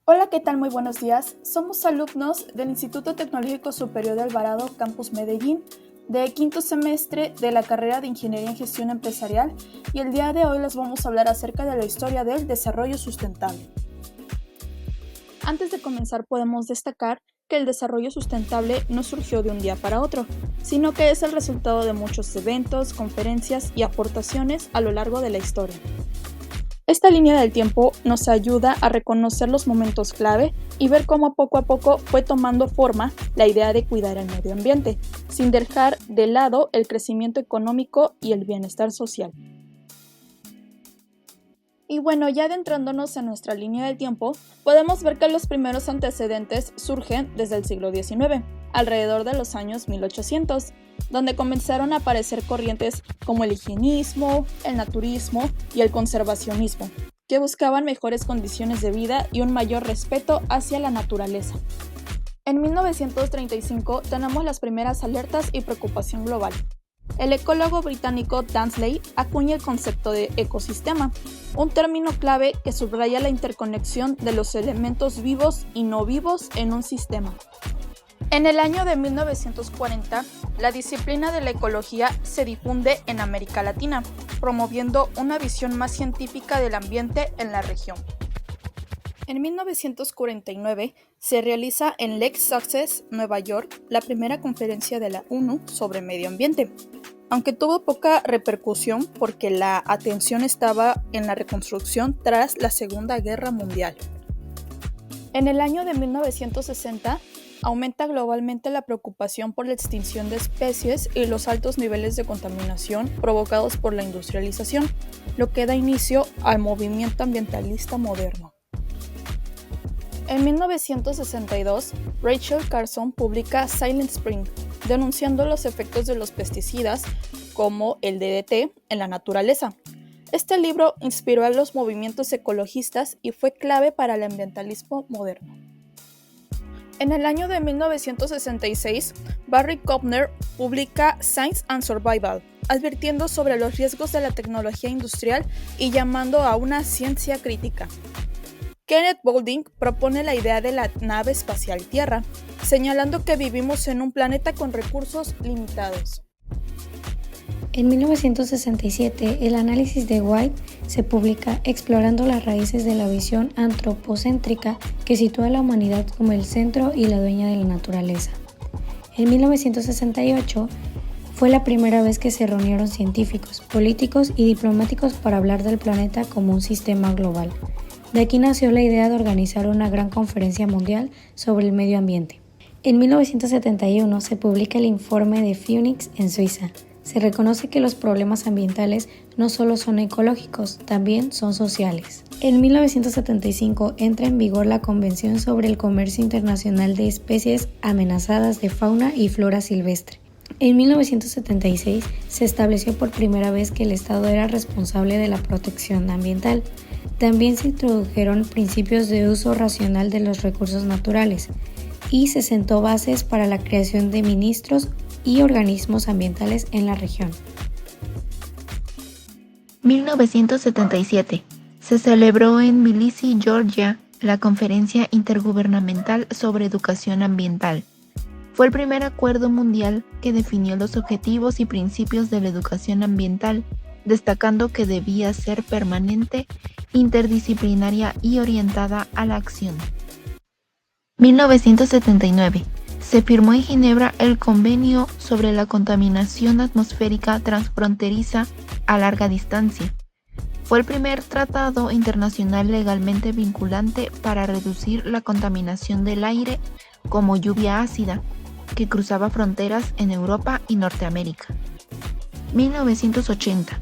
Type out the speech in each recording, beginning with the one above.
Hola, ¿qué tal? Muy buenos días. Somos alumnos del Instituto Tecnológico Superior de Alvarado, Campus Medellín, de quinto semestre de la carrera de Ingeniería en Gestión Empresarial, y el día de hoy les vamos a hablar acerca de la historia del desarrollo sustentable. Antes de comenzar, podemos destacar que el desarrollo sustentable no surgió de un día para otro, sino que es el resultado de muchos eventos, conferencias y aportaciones a lo largo de la historia. Esta línea del tiempo nos ayuda a reconocer los momentos clave y ver cómo poco a poco fue tomando forma la idea de cuidar el medio ambiente, sin dejar de lado el crecimiento económico y el bienestar social. Y bueno, ya adentrándonos en nuestra línea del tiempo, podemos ver que los primeros antecedentes surgen desde el siglo XIX, alrededor de los años 1800, donde comenzaron a aparecer corrientes como el higienismo, el naturismo y el conservacionismo, que buscaban mejores condiciones de vida y un mayor respeto hacia la naturaleza. En 1935 tenemos las primeras alertas y preocupación global. El ecólogo británico Dansley acuña el concepto de ecosistema, un término clave que subraya la interconexión de los elementos vivos y no vivos en un sistema. En el año de 1940, la disciplina de la ecología se difunde en América Latina, promoviendo una visión más científica del ambiente en la región. En 1949 se realiza en Lake Success, Nueva York, la primera conferencia de la ONU sobre medio ambiente, aunque tuvo poca repercusión porque la atención estaba en la reconstrucción tras la Segunda Guerra Mundial. En el año de 1960 aumenta globalmente la preocupación por la extinción de especies y los altos niveles de contaminación provocados por la industrialización, lo que da inicio al movimiento ambientalista moderno. En 1962, Rachel Carson publica Silent Spring, denunciando los efectos de los pesticidas, como el DDT, en la naturaleza. Este libro inspiró a los movimientos ecologistas y fue clave para el ambientalismo moderno. En el año de 1966, Barry Kovner publica Science and Survival, advirtiendo sobre los riesgos de la tecnología industrial y llamando a una ciencia crítica. Kenneth Boulding propone la idea de la nave espacial Tierra, señalando que vivimos en un planeta con recursos limitados. En 1967, el análisis de White se publica explorando las raíces de la visión antropocéntrica que sitúa a la humanidad como el centro y la dueña de la naturaleza. En 1968, fue la primera vez que se reunieron científicos, políticos y diplomáticos para hablar del planeta como un sistema global. De aquí nació la idea de organizar una gran conferencia mundial sobre el medio ambiente. En 1971 se publica el informe de Phoenix en Suiza. Se reconoce que los problemas ambientales no solo son ecológicos, también son sociales. En 1975 entra en vigor la Convención sobre el Comercio Internacional de Especies Amenazadas de Fauna y Flora Silvestre. En 1976 se estableció por primera vez que el Estado era responsable de la protección ambiental. También se introdujeron principios de uso racional de los recursos naturales y se sentó bases para la creación de ministros y organismos ambientales en la región. 1977. Se celebró en Tbilisi, Georgia, la Conferencia Intergubernamental sobre Educación Ambiental. Fue el primer acuerdo mundial que definió los objetivos y principios de la educación ambiental, destacando que debía ser permanente, interdisciplinaria y orientada a la acción. 1979. Se firmó en Ginebra el Convenio sobre la Contaminación Atmosférica Transfronteriza a Larga Distancia. Fue el primer tratado internacional legalmente vinculante para reducir la contaminación del aire como lluvia ácida, que cruzaba fronteras en Europa y Norteamérica. 1980.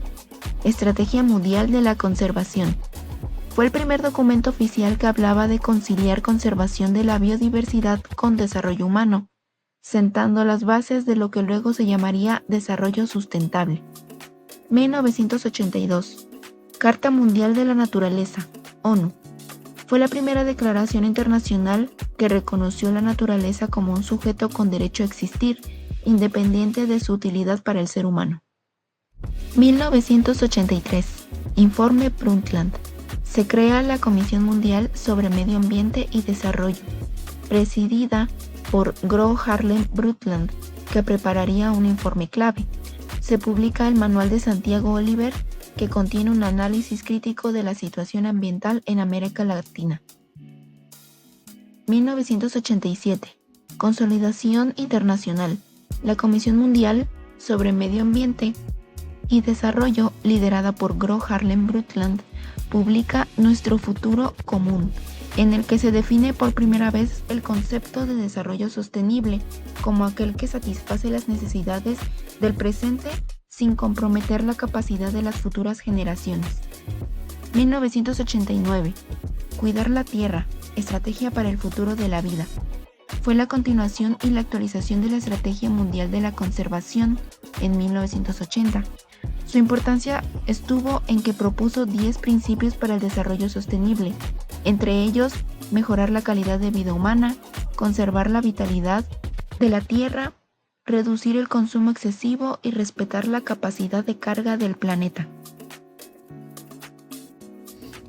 Estrategia Mundial de la Conservación. Fue el primer documento oficial que hablaba de conciliar conservación de la biodiversidad con desarrollo humano, sentando las bases de lo que luego se llamaría desarrollo sustentable. 1982. Carta Mundial de la Naturaleza, ONU. Fue la primera declaración internacional que reconoció la naturaleza como un sujeto con derecho a existir, independiente de su utilidad para el ser humano. 1983. Informe Brundtland. se crea la Comisión Mundial sobre Medio Ambiente y Desarrollo, presidida por Gro Harlem Brundtland, que prepararía un informe clave. Se publica el Manual de Santiago Oliver, que contiene un análisis crítico de la situación ambiental en América Latina. 1987. Consolidación internacional. La Comisión Mundial sobre Medio Ambiente y Desarrollo, liderada por Gro Harlem Brundtland, publica Nuestro Futuro Común, en el que se define por primera vez el concepto de desarrollo sostenible como aquel que satisface las necesidades del presente sin comprometer la capacidad de las futuras generaciones. 1989. Cuidar la Tierra, estrategia para el futuro de la vida. Fue la continuación y la actualización de la Estrategia Mundial de la Conservación en 1980. Su importancia estuvo en que propuso 10 principios para el desarrollo sostenible, entre ellos mejorar la calidad de vida humana, conservar la vitalidad de la tierra, reducir el consumo excesivo y respetar la capacidad de carga del planeta.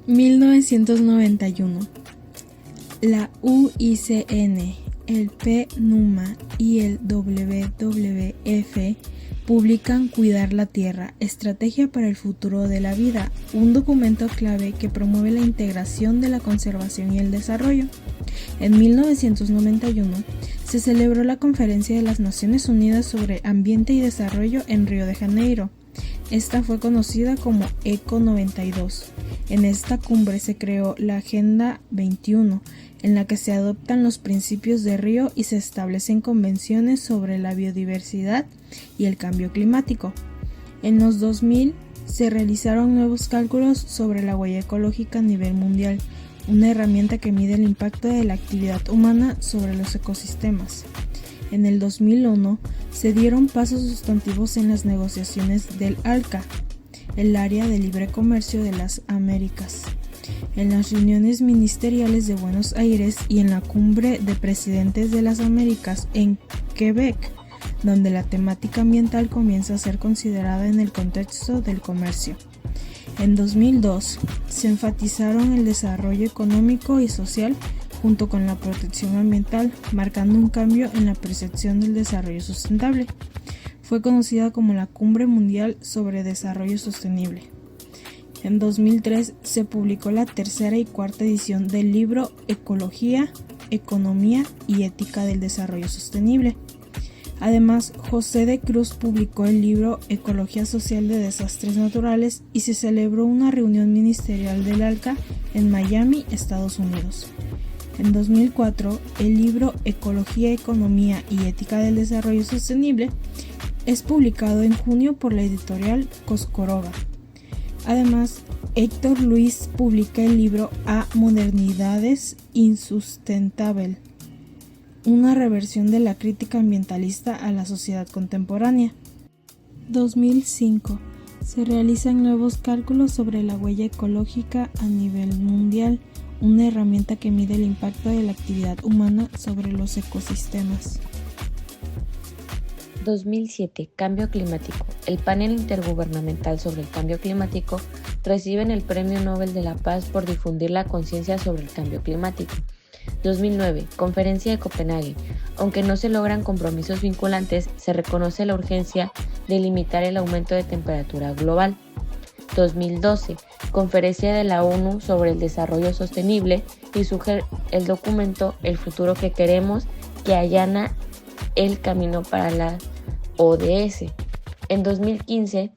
1991. La UICN, el PNUMA y el WWF publican Cuidar la Tierra, estrategia para el futuro de la vida, un documento clave que promueve la integración de la conservación y el desarrollo. En 1991 se celebró la Conferencia de las Naciones Unidas sobre Ambiente y Desarrollo en Río de Janeiro. Esta fue conocida como ECO 92. En esta cumbre se creó la Agenda 21, en la que se adoptan los principios de Río y se establecen convenciones sobre la biodiversidad y el cambio climático. En los 2000 se realizaron nuevos cálculos sobre la huella ecológica a nivel mundial, una herramienta que mide el impacto de la actividad humana sobre los ecosistemas. En el 2001 se dieron pasos sustantivos en las negociaciones del ALCA, el Área de Libre Comercio de las Américas, en las reuniones ministeriales de Buenos Aires y en la Cumbre de Presidentes de las Américas en Quebec, donde la temática ambiental comienza a ser considerada en el contexto del comercio. En 2002 se enfatizaron el desarrollo económico y social junto con la protección ambiental, marcando un cambio en la percepción del desarrollo sustentable. Fue conocida como la Cumbre Mundial sobre Desarrollo Sostenible. En 2003 se publicó la tercera y cuarta edición del libro Ecología, Economía y Ética del Desarrollo Sostenible. Además, José de Cruz publicó el libro Ecología Social de Desastres Naturales y se celebró una reunión ministerial del ALCA en Miami, Estados Unidos. En 2004, el libro Ecología, Economía y Ética del Desarrollo Sostenible es publicado en junio por la editorial Coscorova. Además, Héctor Luis publica el libro A Modernidades Insustentable, una reversión de la crítica ambientalista a la sociedad contemporánea. 2005. Se realizan nuevos cálculos sobre la huella ecológica a nivel mundial, una herramienta que mide el impacto de la actividad humana sobre los ecosistemas. 2007. Cambio climático. El panel intergubernamental sobre el cambio climático reciben el Premio Nobel de la Paz por difundir la conciencia sobre el cambio climático. 2009. Conferencia de Copenhague. Aunque no se logran compromisos vinculantes, se reconoce la urgencia de limitar el aumento de temperatura global. 2012. Conferencia de la ONU sobre el Desarrollo Sostenible y surge el documento El futuro que queremos, que allana el camino para la ODS. En 2015,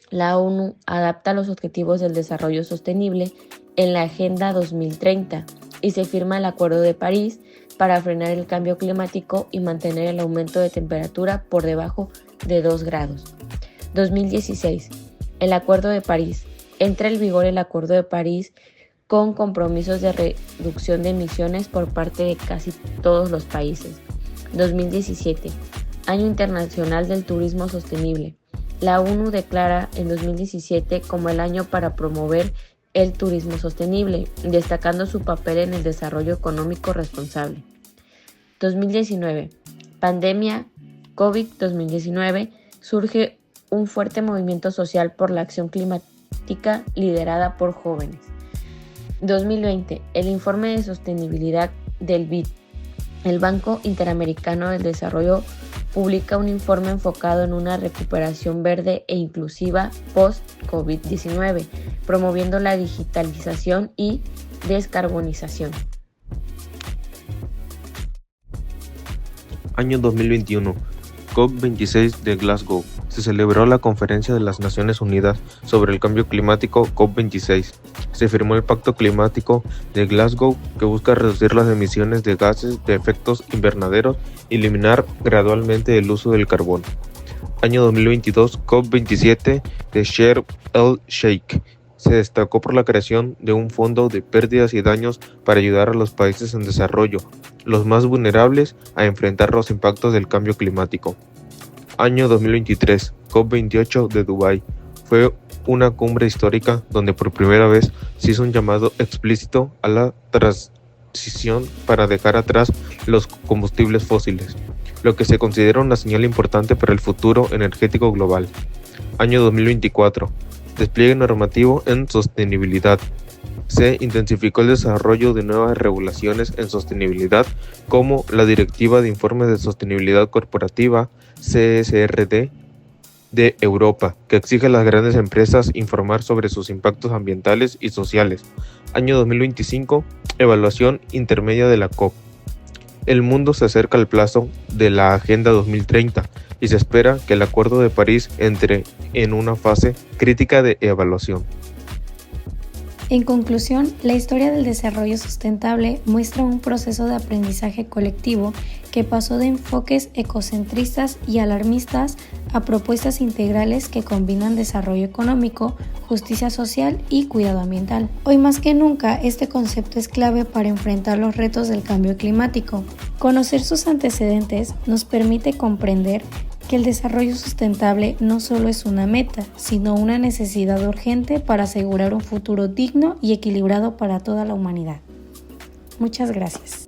la ONU adapta los objetivos del desarrollo sostenible en la Agenda 2030 y se firma el Acuerdo de París para frenar el cambio climático y mantener el aumento de temperatura por debajo de 2 grados. 2016. El Acuerdo de París. Entra en vigor el Acuerdo de París con compromisos de reducción de emisiones por parte de casi todos los países. 2017. Año Internacional del Turismo Sostenible. La ONU declara en 2017 como el año para promover el turismo sostenible, destacando su papel en el desarrollo económico responsable. 2019. Pandemia COVID-19. Surge un fuerte movimiento social por la acción climática liderada por jóvenes. 2020, el informe de sostenibilidad del BID. El Banco Interamericano del Desarrollo publica un informe enfocado en una recuperación verde e inclusiva post-COVID-19, promoviendo la digitalización y descarbonización. Año 2021. COP26 de Glasgow. Se celebró la Conferencia de las Naciones Unidas sobre el Cambio Climático COP26. Se firmó el Pacto Climático de Glasgow que busca reducir las emisiones de gases de efectos invernaderos y eliminar gradualmente el uso del carbón. Año 2022. COP27 de Sharm el-Sheikh. Se destacó por la creación de un fondo de pérdidas y daños para ayudar a los países en desarrollo, los más vulnerables, a enfrentar los impactos del cambio climático. Año 2023, COP28 de Dubái. Fue una cumbre histórica donde por primera vez se hizo un llamado explícito a la transición para dejar atrás los combustibles fósiles, lo que se considera una señal importante para el futuro energético global. Año 2024. Despliegue normativo en sostenibilidad. Se intensificó el desarrollo de nuevas regulaciones en sostenibilidad, como la Directiva de Informes de Sostenibilidad Corporativa, CSRD, de Europa, que exige a las grandes empresas informar sobre sus impactos ambientales y sociales. Año 2025. Evaluación intermedia de la COP. El mundo se acerca al plazo de la Agenda 2030 y se espera que el Acuerdo de París entre en una fase crítica de evaluación. En conclusión, la historia del desarrollo sustentable muestra un proceso de aprendizaje colectivo que pasó de enfoques ecocentristas y alarmistas a propuestas integrales que combinan desarrollo económico, justicia social y cuidado ambiental. Hoy más que nunca, este concepto es clave para enfrentar los retos del cambio climático. Conocer sus antecedentes nos permite comprender que el desarrollo sustentable no solo es una meta, sino una necesidad urgente para asegurar un futuro digno y equilibrado para toda la humanidad. Muchas gracias.